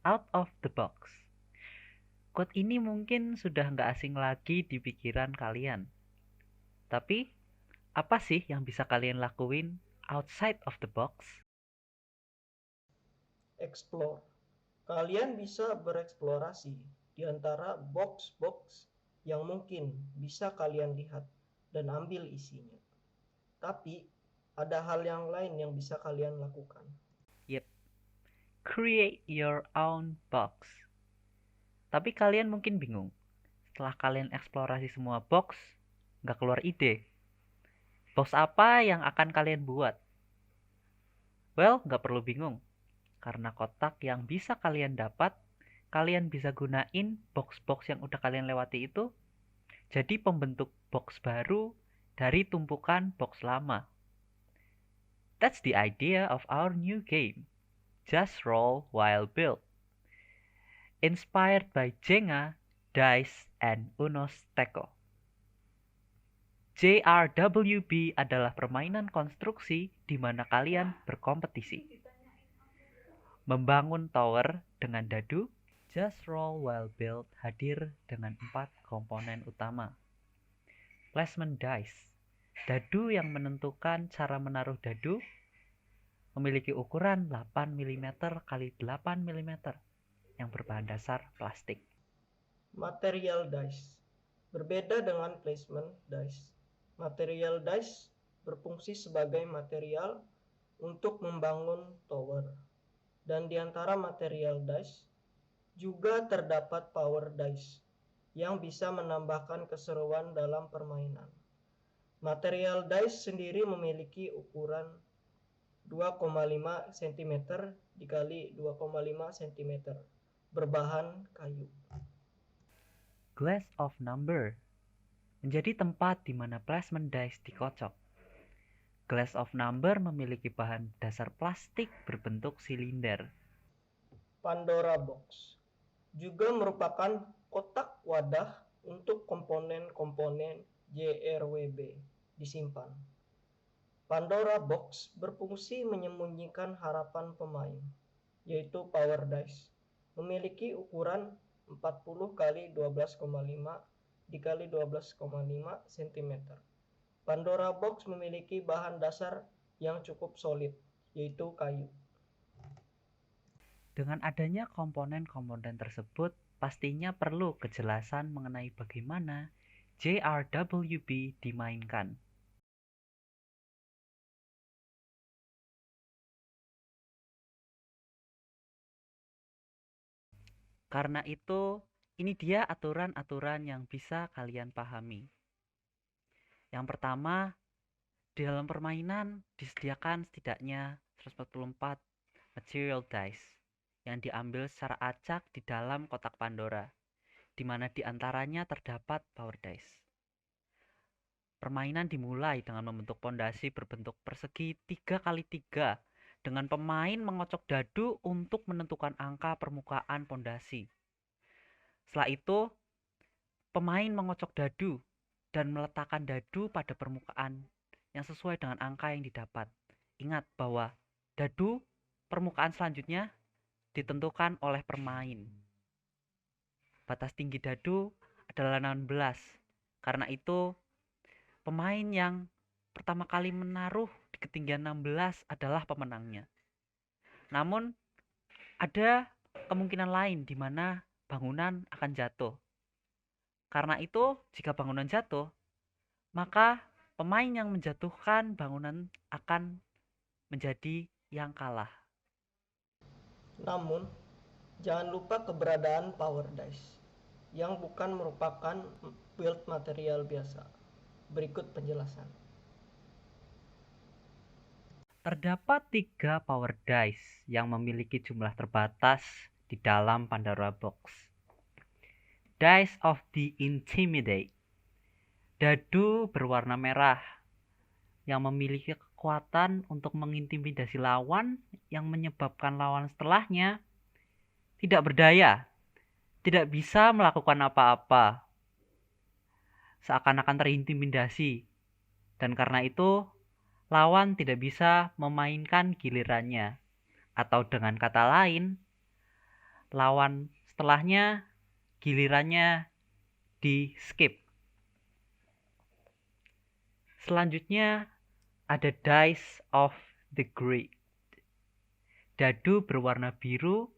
out of the box. Quote ini mungkin sudah nggak asing lagi di pikiran kalian. Tapi, apa sih yang bisa kalian lakuin outside of the box? Explore. Kalian bisa bereksplorasi di antara box-box yang mungkin bisa kalian lihat dan ambil isinya. Tapi, ada hal yang lain yang bisa kalian lakukan. Yep, create your own box. Tapi kalian mungkin bingung. Setelah kalian eksplorasi semua box, nggak keluar ide. Box apa yang akan kalian buat? Well, nggak perlu bingung. Karena kotak yang bisa kalian dapat, kalian bisa gunain box-box yang udah kalian lewati itu jadi pembentuk box baru dari tumpukan box lama. That's the idea of our new game. Just roll while build. Inspired by Jenga, Dice, and Uno's Teko. JRWB adalah permainan konstruksi di mana kalian berkompetisi. Membangun tower dengan dadu, Just Roll While Build hadir dengan 4 komponen utama. Placement dice, dadu yang menentukan cara menaruh dadu, memiliki ukuran 8 mm x 8 mm yang berbahan dasar plastik. Material dice. Berbeda dengan placement dice. Material dice berfungsi sebagai material untuk membangun tower. Dan di antara material dice juga terdapat power dice yang bisa menambahkan keseruan dalam permainan. Material dice sendiri memiliki ukuran 2,5 cm dikali 2,5 cm berbahan kayu. Glass of Number menjadi tempat di mana placement dice dikocok. Glass of Number memiliki bahan dasar plastik berbentuk silinder. Pandora Box juga merupakan kotak wadah untuk komponen-komponen JRWB disimpan. Pandora Box berfungsi menyembunyikan harapan pemain, yaitu Power Dice. Memiliki ukuran 40 x 12,5 dikali 12,5 cm. Pandora Box memiliki bahan dasar yang cukup solid, yaitu kayu. Dengan adanya komponen-komponen tersebut, pastinya perlu kejelasan mengenai bagaimana JRWB dimainkan. Karena itu, ini dia aturan-aturan yang bisa kalian pahami. Yang pertama, di dalam permainan disediakan setidaknya 144 material dice yang diambil secara acak di dalam kotak Pandora, di mana di antaranya terdapat power dice. Permainan dimulai dengan membentuk pondasi berbentuk persegi 3x3 dengan pemain mengocok dadu untuk menentukan angka permukaan pondasi. Setelah itu, pemain mengocok dadu dan meletakkan dadu pada permukaan yang sesuai dengan angka yang didapat. Ingat bahwa dadu permukaan selanjutnya ditentukan oleh pemain. Batas tinggi dadu adalah 16. Karena itu, pemain yang pertama kali menaruh di ketinggian 16 adalah pemenangnya. Namun, ada kemungkinan lain di mana bangunan akan jatuh. Karena itu, jika bangunan jatuh, maka pemain yang menjatuhkan bangunan akan menjadi yang kalah. Namun, jangan lupa keberadaan power dice yang bukan merupakan build material biasa. Berikut penjelasan. Terdapat 3 power dice yang memiliki jumlah terbatas di dalam Pandora Box. Dice of the Intimidate, dadu berwarna merah yang memiliki kekuatan untuk mengintimidasi lawan yang menyebabkan lawan setelahnya tidak berdaya, tidak bisa melakukan apa-apa, seakan-akan terintimidasi, dan karena itu lawan tidak bisa memainkan gilirannya. Atau dengan kata lain, lawan setelahnya gilirannya di skip. Selanjutnya ada Dice of the Great. Dadu berwarna biru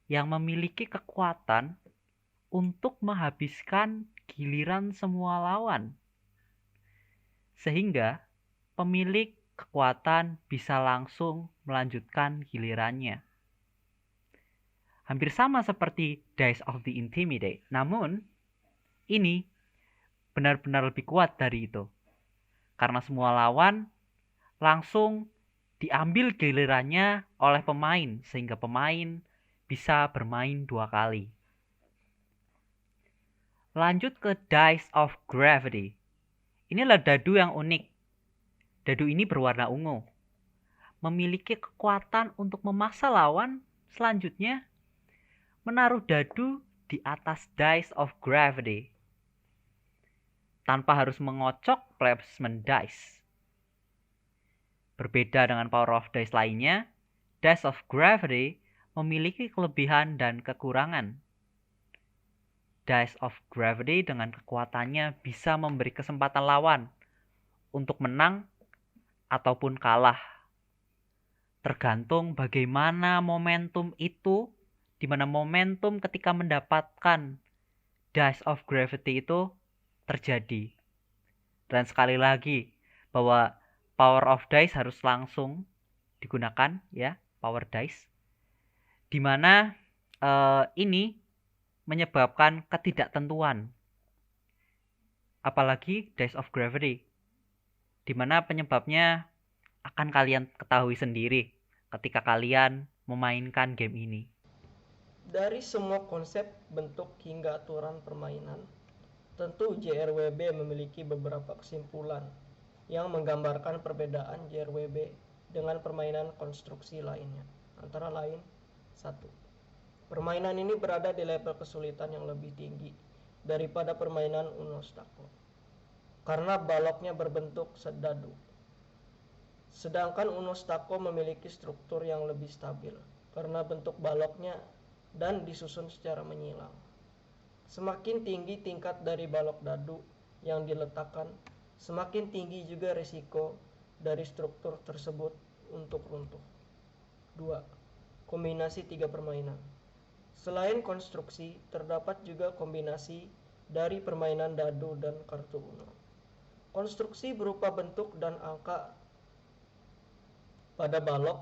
yang memiliki kekuatan untuk menghabiskan giliran semua lawan. Sehingga pemilik kekuatan bisa langsung melanjutkan gilirannya. Hampir sama seperti Dice of the Intimidate. Namun, ini benar-benar lebih kuat dari itu. Karena semua lawan langsung diambil gilirannya oleh pemain. Sehingga pemain bisa bermain 2 kali. Lanjut ke Dice of Gravity. Inilah dadu yang unik. Dadu ini berwarna ungu. Memiliki kekuatan untuk memaksa lawan selanjutnya menaruh dadu di atas Dice of Gravity tanpa harus mengocok placement dice. Berbeda dengan Power of Dice lainnya, Dice of Gravity memiliki kelebihan dan kekurangan. Dice of Gravity dengan kekuatannya bisa memberi kesempatan lawan untuk menang ataupun kalah. Tergantung bagaimana momentum itu, di mana momentum ketika mendapatkan Dice of Gravity itu terjadi. Dan sekali lagi bahwa Power of Dice harus langsung digunakan ya, Power Dice. Di mana ini menyebabkan ketidaktentuan. Apalagi Dice of Gravity. Di mana penyebabnya akan kalian ketahui sendiri ketika kalian memainkan game ini. Dari semua konsep, bentuk hingga aturan permainan, tentu JRWB memiliki beberapa kesimpulan yang menggambarkan perbedaan JRWB dengan permainan konstruksi lainnya. Antara lain, 1. Permainan ini berada di level kesulitan yang lebih tinggi daripada permainan Uno Stako karena baloknya berbentuk sedadu. Sedangkan Uno Stako memiliki struktur yang lebih stabil karena bentuk baloknya dan disusun secara menyilang. Semakin tinggi tingkat dari balok dadu yang diletakkan, semakin tinggi juga risiko dari struktur tersebut untuk runtuh. 2. Kombinasi 3 permainan. Selain konstruksi, terdapat juga kombinasi dari permainan dadu dan kartu Uno. Konstruksi berupa bentuk dan angka pada balok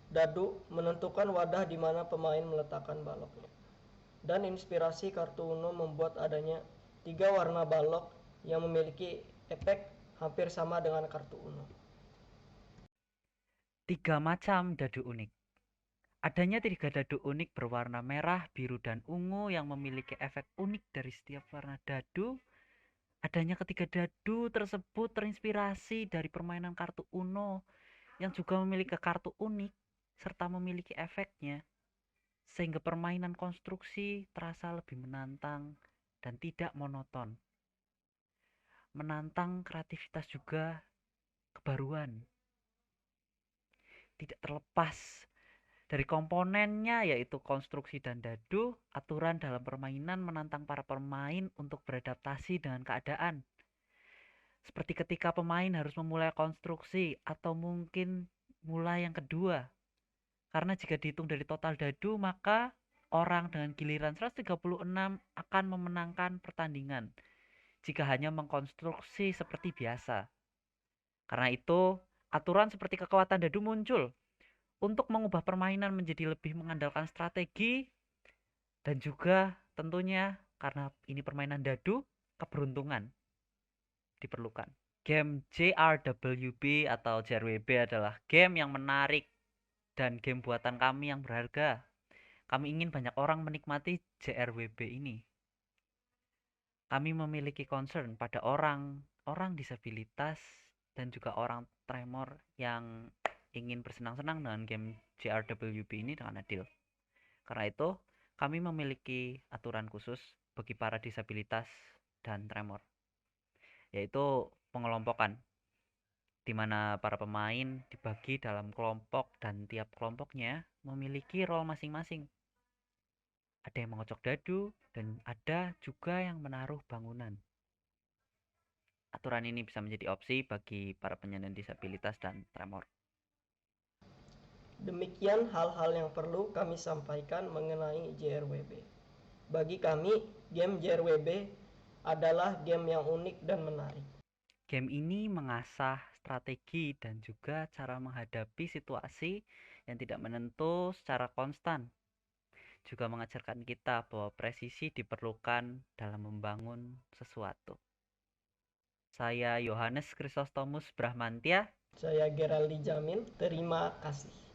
dadu menentukan wadah di mana pemain meletakkan baloknya. Dan inspirasi kartu Uno membuat adanya 3 warna balok yang memiliki efek hampir sama dengan kartu Uno. 3 macam dadu unik. Adanya 3 dadu unik berwarna merah, biru, dan ungu yang memiliki efek unik dari setiap warna dadu. Adanya ketiga dadu tersebut terinspirasi dari permainan kartu Uno yang juga memiliki kartu unik serta memiliki efeknya. Sehingga permainan konstruksi terasa lebih menantang dan tidak monoton. Menantang kreativitas juga kebaruan. Tidak terlepas dari komponennya yaitu konstruksi dan dadu, aturan dalam permainan menantang para pemain untuk beradaptasi dengan keadaan. Seperti ketika pemain harus memulai konstruksi atau mungkin mulai yang kedua. Karena jika dihitung dari total dadu, maka orang dengan giliran 136 akan memenangkan pertandingan jika hanya mengkonstruksi seperti biasa. Karena itu, aturan seperti kekuatan dadu muncul untuk mengubah permainan menjadi lebih mengandalkan strategi dan juga tentunya karena ini permainan dadu, keberuntungan diperlukan. Game JRWB atau JRWB adalah game yang menarik dan game buatan kami yang berharga. Kami ingin banyak orang menikmati JRWB ini. Kami memiliki concern pada orang disabilitas dan juga orang tremor yang ingin bersenang-senang dengan game JRWB ini dengan adil. Karena itu, kami memiliki aturan khusus bagi para disabilitas dan tremor, yaitu pengelompokan. di mana para pemain dibagi dalam kelompok dan tiap kelompoknya memiliki role masing-masing. Ada yang mengocok dadu dan ada juga yang menaruh bangunan. Aturan ini bisa menjadi opsi bagi para penyandang disabilitas dan tremor. Demikian hal-hal yang perlu kami sampaikan mengenai JRWB. Bagi kami, game JRWB adalah game yang unik dan menarik. Game ini mengasah strategi dan juga cara menghadapi situasi yang tidak menentu secara konstan. Juga mengajarkan kita bahwa presisi diperlukan dalam membangun sesuatu. Saya Yohanes Chrysostomus Brahmantia. Saya Geraldi Jamin, terima kasih.